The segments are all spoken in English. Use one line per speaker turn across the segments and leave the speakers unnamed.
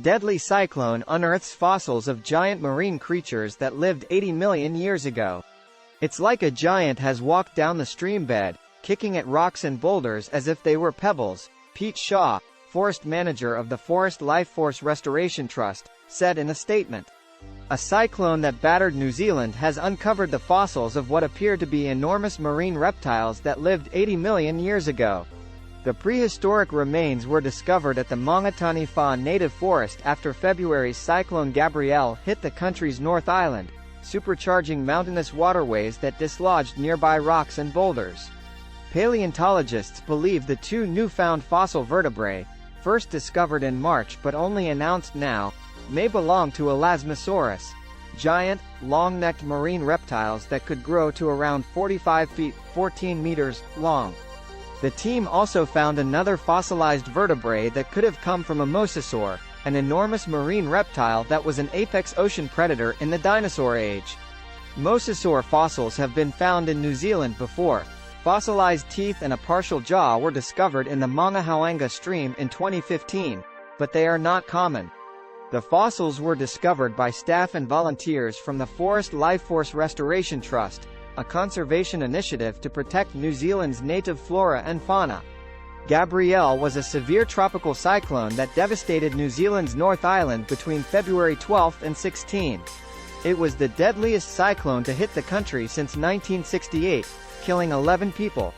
Deadly cyclone unearths fossils of giant marine creatures that lived 80 million years ago. It's like a giant has walked down the stream bed, kicking at rocks and boulders as if they were pebbles, Pete Shaw, forest manager of the Forest Lifeforce Restoration Trust, said in a statement. A cyclone that battered New Zealand has uncovered the fossils of what appear to be enormous marine reptiles that lived 80 million years ago. The prehistoric remains were discovered at the Maungatani Wha native forest after February's cyclone Gabrielle hit the country's North Island, supercharging mountainous waterways that dislodged nearby rocks and boulders. Paleontologists believe the two newfound fossil vertebrae, first discovered in March but only announced now, may belong to Elasmosaurus, giant, long-necked marine reptiles that could grow to around 45 feet, 14 meters, long. The team also found another fossilized vertebrae that could have come from a mosasaur, an enormous marine reptile that was an apex ocean predator in the dinosaur age. Mosasaur fossils have been found in New Zealand before. Fossilized teeth and a partial jaw were discovered in the Maungahauanga stream in 2015, but they are not common. The fossils were discovered by staff and volunteers from the Forest Lifeforce Restoration Trust, a conservation initiative to protect New Zealand's native flora and fauna. Gabrielle was a severe tropical cyclone that devastated New Zealand's North Island between February 12 and 16. It was the deadliest cyclone to hit the country since 1968, killing 11 people.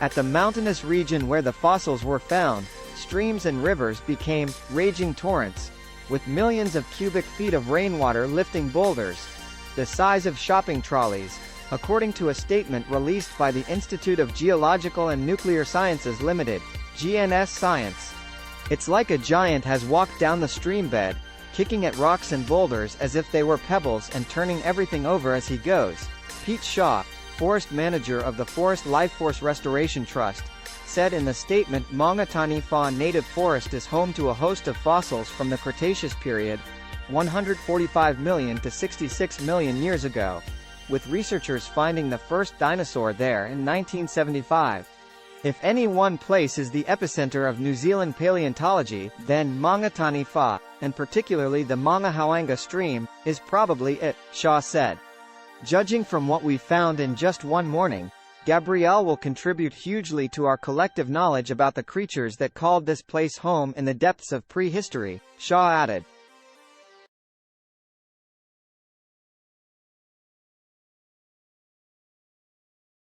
At the mountainous region where the fossils were found, streams and rivers became raging torrents, with millions of cubic feet of rainwater lifting boulders, the size of shopping trolleys, according to a statement released by the Institute of Geological and Nuclear Sciences Limited, GNS Science. It's like a giant has walked down the stream bed, kicking at rocks and boulders as if they were pebbles and turning everything over as he goes, Pete Shaw, forest manager of the Forest Lifeforce Restoration Trust, said in the statement. Maungatani Wha native forest is home to a host of fossils from the Cretaceous period, 145 million to 66 million years ago, with researchers finding the first dinosaur there in 1975. If any one place is the epicenter of New Zealand paleontology, then Maungatani Wha, and particularly the Maungahauanga stream, is probably it, Shaw said. Judging from what we found in just one morning, Gabrielle will contribute hugely to our collective knowledge about the creatures that called this place home in the depths of prehistory, Shaw added.